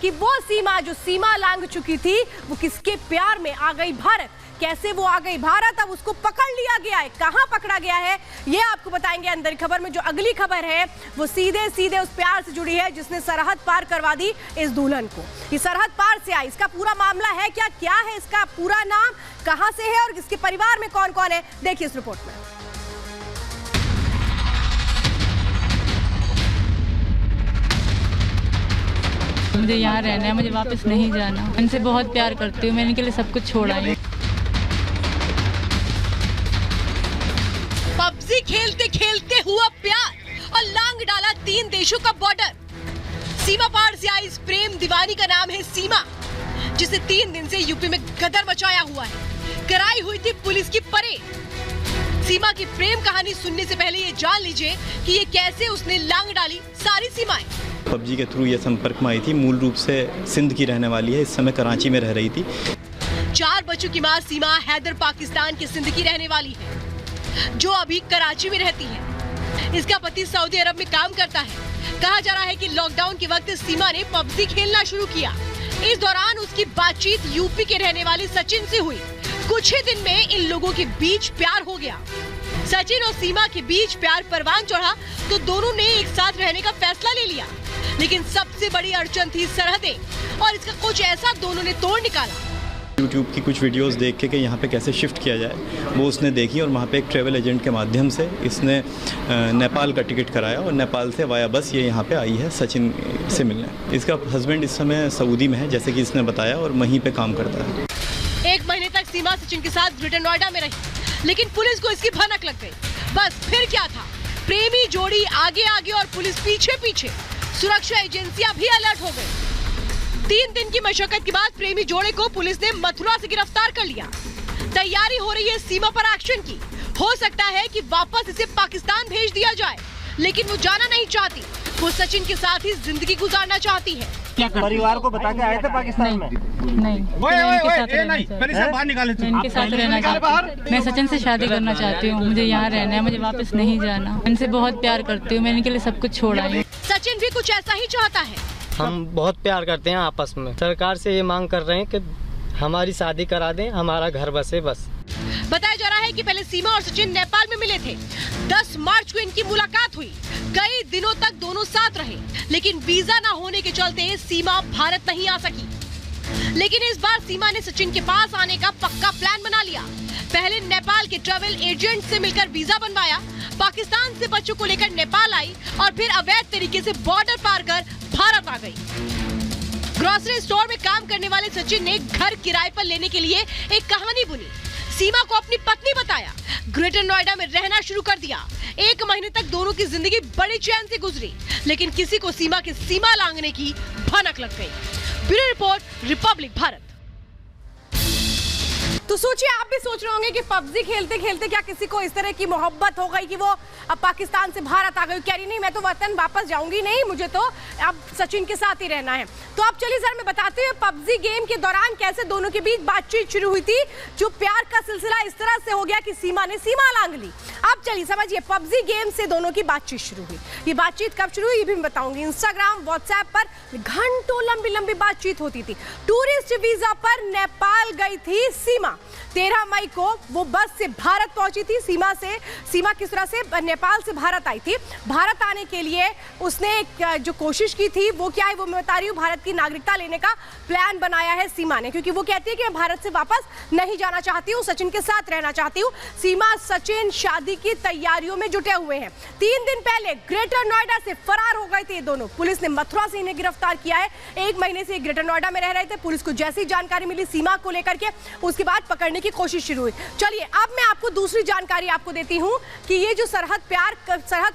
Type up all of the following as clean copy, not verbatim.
कि वो सीमा जो सीमा लांघ चुकी थी वो किसके प्यार में आ गई भारत। कैसे वो आ गई भारत, अब उसको पकड़ लिया गया है। कहां पकड़ा गया है ये आपको बताएंगे अंदर खबर में। जो अगली खबर है वो सीधे सीधे उस प्यार से जुड़ी है जिसने सरहद पार करवा दी इस दुल्हन को। ये सरहद पार से आई, इसका पूरा मामला है क्या है इसका पूरा नाम, कहां से है और इसके परिवार में कौन कौन है, देखिए इस रिपोर्ट में। मुझे यहाँ रहना है, मुझे वापस नहीं जाना। इनसे बहुत प्यार करती हूँ, मैंने इनके लिए सब कुछ छोड़ा है। पबजी खेलते खेलते हुआ प्यार और लांग डाला 3 देशों का बॉर्डर। सीमा पार से आई इस प्रेम दीवानी का नाम है सीमा, जिसे 3 दिन से यूपी में गदर मचाया हुआ है। कराई हुई थी पुलिस की परेड। सीमा की प्रेम कहानी सुनने से पहले ये जान लीजिए कि ये कैसे उसने लांग डाली सारी सीमाएं। पबजी के थ्रू ये संपर्क में आई थी। मूल रूप से सिंध की रहने वाली है, इस समय कराची में रह रही थी। 4 बच्चों की मां सीमा हैदर पाकिस्तान के सिंध की रहने वाली है, जो अभी कराची में रहती है। इसका पति सऊदी अरब में काम करता है। कहा जा रहा है कि लॉकडाउन के वक्त सीमा ने पबजी खेलना शुरू किया। इस दौरान उसकी बातचीत यूपी के रहने वाले सचिन से हुई। कुछ ही दिन में इन लोगों के बीच प्यार हो गया। सचिन और सीमा के बीच प्यार परवान चढ़ा तो दोनों ने एक साथ रहने का फैसला ले लिया। लेकिन सबसे बड़ी अड़चन थी सरहदें, और इसका कुछ ऐसा दोनों ने तोड़ निकाला। यूट्यूब की कुछ वीडियोस देख के कि यहाँ पे कैसे शिफ्ट किया जाए, वो उसने देखी और वहाँ पे एक ट्रैवल एजेंट के माध्यम से इसने नेपाल का टिकट कराया और नेपाल से वाया बस ये यहाँ पे आई है सचिन से मिलने। इसका हस्बैंड इस समय सऊदी में है, जैसे कि इसने बताया, और वहीं पे काम करता है। 1 महीने तक सीमा सचिन के साथ ग्रेटर नोएडा में रही, लेकिन पुलिस को इसकी भनक लग गई। बस फिर क्या था, प्रेमी जोड़ी आगे आगे और पुलिस पीछे पीछे। सुरक्षा एजेंसियां भी अलर्ट हो गई। 3 दिन की मशक्कत के बाद प्रेमी जोड़े को पुलिस ने मथुरा से गिरफ्तार कर लिया। तैयारी हो रही है सीमा पर एक्शन की। हो सकता है कि वापस इसे पाकिस्तान भेज दिया जाए, लेकिन वो जाना नहीं चाहती। वो सचिन के साथ ही जिंदगी गुजारना चाहती है। परिवार को बता के आए थे पाकिस्तान में? नहीं, इनके साथ रहना चाहती हूँ। मैं सचिन से शादी करना चाहती हूँ। मुझे यहाँ रहना है, मुझे वापस नहीं जाना। इनसे बहुत प्यार करती हूँ, मैंने इनके लिए सब कुछ छोड़ा है। सचिन भी कुछ ऐसा ही चाहता है। हम बहुत प्यार करते हैं आपस में। सरकार से ये मांग कर रहे हैं कि हमारी शादी करा दें, हमारा घर बसे बस। बताया जा रहा है कि पहले सीमा और सचिन नेपाल में मिले थे। 10 मार्च को इनकी मुलाकात हुई। कई दिनों तक दोनों साथ रहे, लेकिन वीजा न होने के चलते सीमा भारत नहीं आ सकी। लेकिन इस बार सीमा ने सचिन के पास आने का पक्का प्लान बना लिया। पहले नेपाल के ट्रैवल एजेंट से मिलकर वीजा बनवाया, पाकिस्तान से बच्चों को लेकर नेपाल आई और फिर अवैध तरीके से बॉर्डर पार कर भारत आ गई। ग्रोसरी स्टोर में काम करने वाले सचिन ने घर किराए पर लेने के लिए एक कहानी बुनी। सीमा को अपनी पत्नी बताया, ग्रेटर नोएडा में रहना शुरू कर दिया। 1 महीने तक दोनों की जिंदगी बड़ी चैन से गुजरी, लेकिन किसी को सीमा की सीमा लांघने की भनक लग गई। Bureau report, Republic Bharat. तो सोचिए, आप भी सोच रहे होंगे कि पबजी खेलते खेलते क्या किसी को इस तरह की मोहब्बत हो गई कि वो अब पाकिस्तान से भारत आ गई। कह रही नहीं, मैं तो वतन वापस जाऊंगी नहीं, मुझे तो अब सचिन के साथ ही रहना है। तो अब चलिए सर मैं बताते हुए पबजी गेम के दौरान कैसे दोनों के बीच बातचीत शुरू हुई थी, जो प्यार का सिलसिला इस तरह से हो गया कि सीमा ने सीमा लांघ ली। अब चलिए समझिए, पबजी गेम से दोनों की बातचीत शुरू हुई। ये बातचीत कब शुरू हुई ये भी मैं बताऊंगी। इंस्टाग्राम, व्हाट्सएप पर घंटों लंबी बातचीत होती थी। टूरिस्ट वीजा पर नेपाल गई थी सीमा। 13 मई को वो बस से भारत पहुंची थी। सीमा किस तरह से नेपाल से भारत आई थी। भारत आने के लिए उसने जो कोशिश की थी वो क्या है वो मैं बता रही हूँ। भारत की नागरिकता लेने का प्लान बनाया है सीमा ने, क्योंकि वो कहती है कि मैं भारत से वापस नहीं जाना चाहती हूँ, सचिन के साथ रहना चाहती हूँ। सीमा सचिन शादी की तैयारियों में जुटे हुए हैं। 3 दिन पहले ग्रेटर नोएडा से फरार हो गए थे दोनों। पुलिस ने मथुरा से इन्हें गिरफ्तार किया है। 1 महीने से ग्रेटर नोएडा में रह रहे थे। पुलिस को जैसी जानकारी मिली सीमा को लेकर के, उसके बाद पकड़ने की कोशिश शुरू हुई। चलिए अब मैं आपको दूसरी जानकारी आपको देती हूं कि ये जो सरहद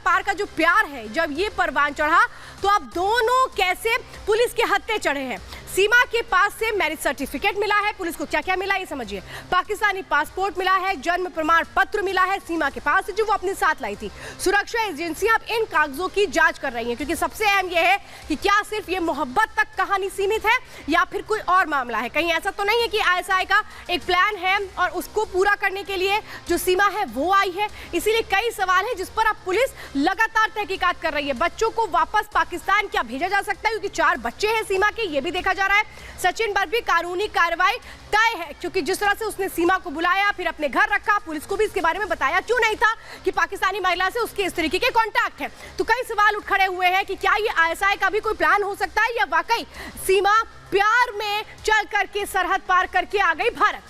पार का जो प्यार है, जब ये परवान चढ़ा तो अब दोनों कैसे पुलिस के हत्थे चढ़े हैं। सीमा के पास से मैरिज सर्टिफिकेट मिला है। पुलिस को क्या क्या मिला ये समझिए। पाकिस्तानी पासपोर्ट मिला है, जन्म प्रमाण पत्र मिला है सीमा के पास जो वो अपने साथ लाई थी। सुरक्षा एजेंसियां अब इन कागजों की जांच कर रही हैं, क्योंकि सबसे अहम यह है कि क्या सिर्फ ये मोहब्बत तक कहानी सीमित है या फिर कोई और मामला है। कहीं ऐसा तो नहीं है कि ISI का एक प्लान है और उसको पूरा करने के लिए जो सीमा है वो आई है। इसीलिए कई सवाल हैं जिस पर अब पुलिस लगातार तहकीकात कर रही है। बच्चों को वापस पाकिस्तान क्या भेजा जा सकता है, क्योंकि 4 बच्चे हैं सीमा के, ये भी देखा जा रहा है। सचिन पर भी कानूनी कार्रवाई तय है, क्योंकि जिस तरह से उसने सीमा को बुलाया फिर अपने घर रखा, पुलिस को भी इसके बारे में बताया क्यों नहीं था कि पाकिस्तानी महिला से उसके इस तरीके के कॉन्टैक्ट है। तो कई सवाल उठ खड़े हुए हैं कि क्या ये ISI का भी कोई प्लान हो सकता है या वाकई सीमा प्यार में चल करके सरहद पार करके आ गई भारत।